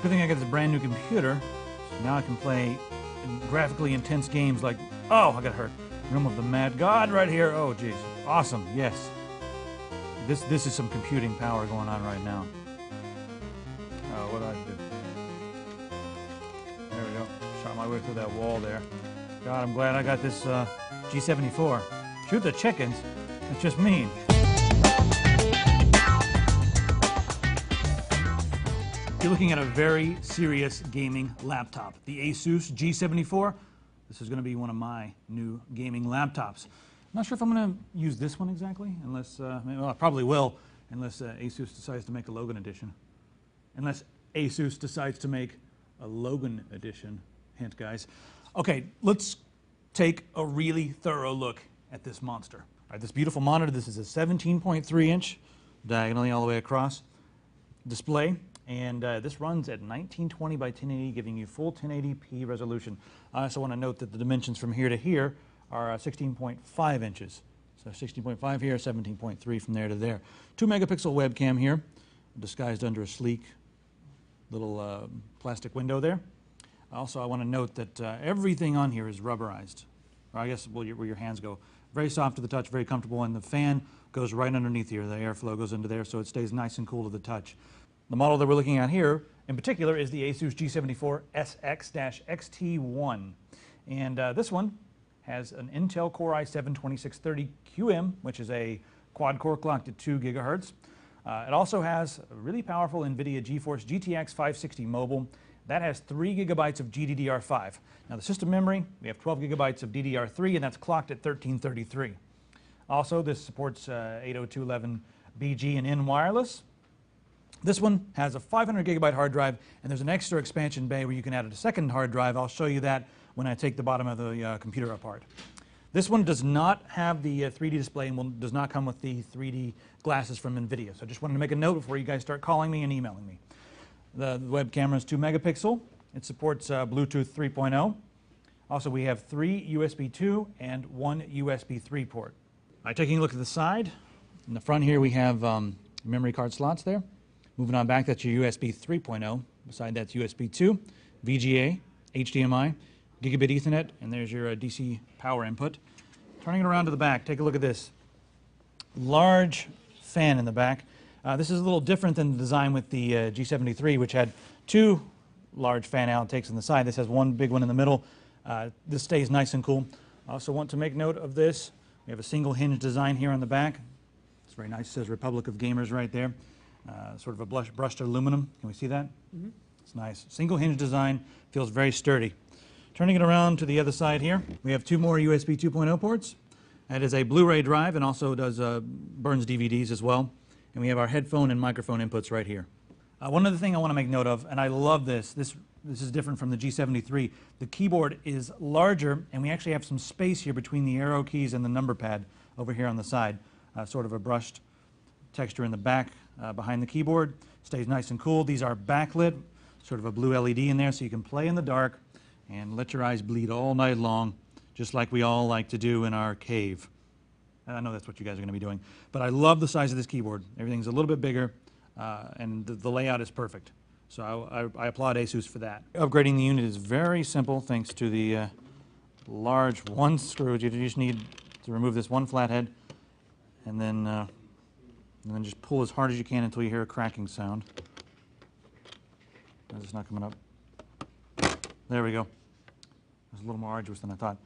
Good thing I got this brand new computer, so now I can play graphically intense games like, oh, I got hurt. Realm of the Mad God right here. Oh, geez. Awesome, yes. This is some computing power going on right now. Oh, what did I do? There we go. Shot my way through that wall there. God, I'm glad I got this G74. Shoot the chickens. It's just mean. You're looking at a very serious gaming laptop. The ASUS G74. This is going to be one of my new gaming laptops. I'm not sure if I'm going to use this one exactly, unless, well, I probably will, unless ASUS decides to make a Logan edition. Unless ASUS decides to make a Logan edition. Hint, guys. Okay, let's take a really thorough look at this monster. All right, this beautiful monitor, this is a 17.3-inch, diagonally all the way across, display. And this runs at 1920 by 1080, giving you full 1080p resolution. I also want to note that the dimensions from here to here are 16.5 inches. So 16.5 here, 17.3 from there to there. 2-megapixel webcam here, disguised under a sleek little plastic window there. Also, I want to note that everything on here is rubberized, or I guess where your hands go. Very soft to the touch, very comfortable, and the fan goes right underneath here. The airflow goes into there, so it stays nice and cool to the touch. The model that we're looking at here, in particular, is the ASUS G74SX-XT1. And this one has an Intel Core i7-2630QM, which is a quad-core clocked at 2 gigahertz. It also has a really powerful NVIDIA GeForce GTX 560 mobile. That has 3 gigabytes of GDDR5. Now the system memory, we have 12 gigabytes of DDR3, and that's clocked at 1333. Also, this supports 802.11bg and N wireless. This one has a 500 gigabyte hard drive, and there's an extra expansion bay where you can add a second hard drive. I'll show you that when I take the bottom of the computer apart. This one does not have the 3D display and does not come with the 3D glasses from NVIDIA. So I just wanted to make a note before you guys start calling me and emailing me. The web camera is 2 megapixel. It supports Bluetooth 3.0. Also, we have 3 USB 2 and 1 USB 3 port. All right, taking a look at the side. In the front here, we have memory card slots there. Moving on back, that's your USB 3.0. Beside that's USB 2, VGA, HDMI, gigabit Ethernet, and there's your DC power input. Turning it around to the back, take a look at this. Large fan in the back. This is a little different than the design with the G73, which had 2 large fan outtakes on the side. This has 1 big one in the middle. This stays nice and cool. I also want to make note of this. We have a single hinge design here on the back. It's very nice. It says Republic of Gamers right there. Sort of a brushed aluminum. Can we see that? Mm-hmm. It's nice. Single hinge design, feels very sturdy. Turning it around to the other side here, we have 2 more USB 2.0 ports. That is a Blu-ray drive and also does burns DVDs as well. And we have our headphone and microphone inputs right here. One other thing I want to make note of, and I love this is different from the G73. The keyboard is larger, and we actually have some space here between the arrow keys and the number pad over here on the side. Sort of a brushed texture in the back behind the keyboard. Stays nice and cool. These are backlit, sort of a blue LED in there so you can play in the dark and let your eyes bleed all night long, just like we all like to do in our cave. I know that's what you guys are going to be doing. But I love the size of this keyboard. Everything's a little bit bigger, and the layout is perfect. So I applaud ASUS for that. Upgrading the unit is very simple thanks to the large 1 screw. You just need to remove this 1 flathead and then just pull as hard as you can until you hear a cracking sound. It's not coming up. There we go. It's a little more arduous than I thought.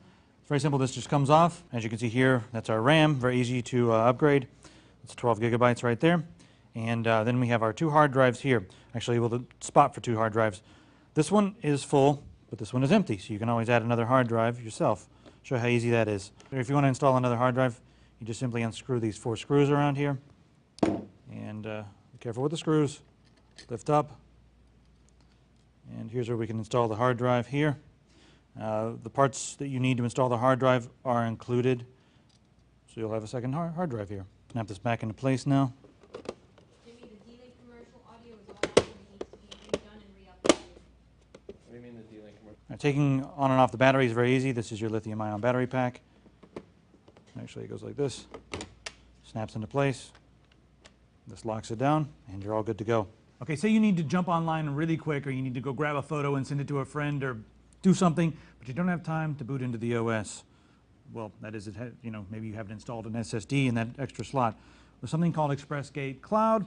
It's very simple. This just comes off. As you can see here, that's our RAM. Very easy to upgrade. It's 12 gigabytes right there. And then we have our 2 hard drives here. Actually, well, the spot for 2 hard drives. This one is full, but this one is empty, so you can always add another hard drive yourself. Show you how easy that is. If you want to install another hard drive, you just simply unscrew these 4 screws around here. And be careful with the screws. Lift up. And here's where we can install the hard drive here. The parts that you need to install the hard drive are included. So you'll have a second hard drive here. Snap this back into place now. Jimmy, the D-Link commercial audio is all out and it needs to be redone and re-uploaded. What do you mean the D-Link commercial? Taking on and off the battery is very easy. This is your lithium-ion battery pack. Actually, it goes like this. Snaps into place. This locks it down, and you're all good to go. Okay, say you need to jump online really quick, or you need to go grab a photo and send it to a friend or do something, but you don't have time to boot into the OS. Well, that is, maybe you haven't installed an SSD in that extra slot. There's something called ExpressGate Cloud.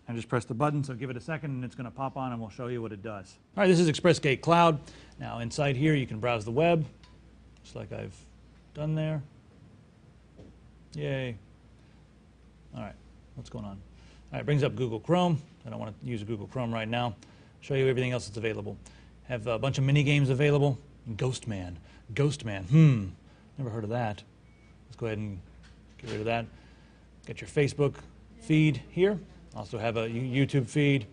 I just press the button, so give it a second and it's going to pop on and we'll show you what it does. All right, this is ExpressGate Cloud. Now inside here you can browse the web, just like I've done there. Yay. All right, what's going on? All right, it brings up Google Chrome. I don't want to use Google Chrome right now. Show you everything else that's available. Have a bunch of mini games available. Ghostman. Never heard of that. Let's go ahead and get rid of that. Get your Facebook feed here. Also have a YouTube feed.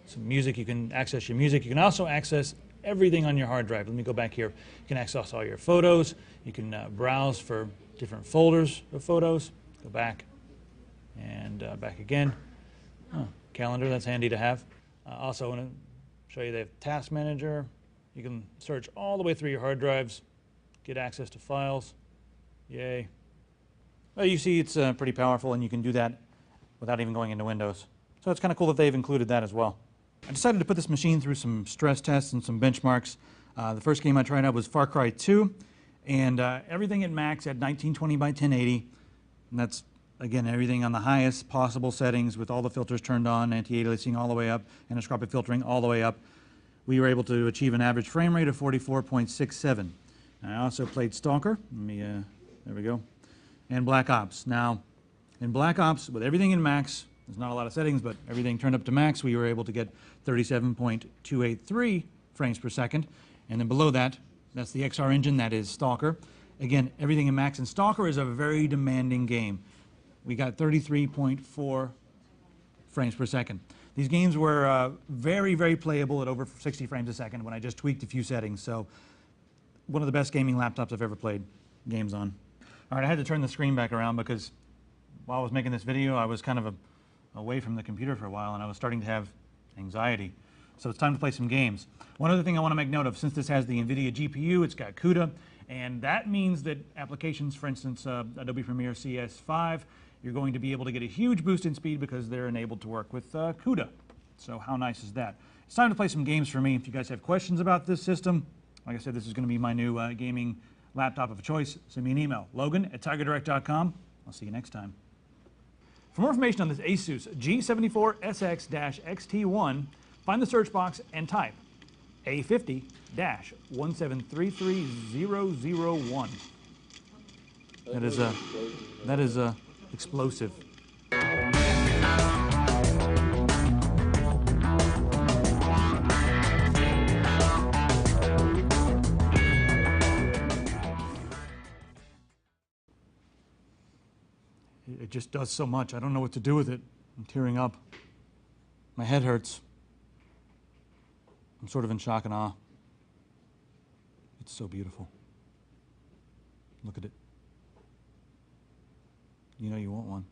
Some music, you can access your music. You can also access everything on your hard drive. Let me go back here. You can access all your photos. You can browse for different folders of photos. Go back and back again. Oh, calendar, that's handy to have. Also, I want to show you they have Task Manager. You can search all the way through your hard drives, get access to files. Yay. Well, you see it's pretty powerful, and you can do that without even going into Windows. So it's kind of cool that they've included that as well. I decided to put this machine through some stress tests and some benchmarks. The first game I tried out was Far Cry 2, and everything at max at 1920 by 1080, and that's, again, everything on the highest possible settings with all the filters turned on, anti-aliasing all the way up, anisotropy filtering all the way up. We were able to achieve an average frame rate of 44.67. I also played Stalker. There we go. And Black Ops. Now, in Black Ops, with everything in max, there's not a lot of settings, but everything turned up to max, we were able to get 37.283 frames per second. And then below that, that's the XR engine, that is Stalker. Again, everything in max, and Stalker is a very demanding game. We got 33.4 frames per second. These games were very, very playable at over 60 frames a second when I just tweaked a few settings. So one of the best gaming laptops I've ever played games on. All right, I had to turn the screen back around because while I was making this video, I was kind of away from the computer for a while, and I was starting to have anxiety. So it's time to play some games. One other thing I want to make note of, since this has the NVIDIA GPU, it's got CUDA, and that means that applications, for instance, Adobe Premiere CS5, you're going to be able to get a huge boost in speed because they're enabled to work with CUDA. So how nice is that? It's time to play some games for me. If you guys have questions about this system, like I said, this is going to be my new gaming laptop of choice. Send me an email, logan@tigerdirect.com. I'll see you next time. For more information on this ASUS G74SX-XT1, find the search box and type A50-1733001. That is explosive. It just does so much. I don't know what to do with it. I'm tearing up. My head hurts. I'm sort of in shock and awe. It's so beautiful. Look at it. You know you want one.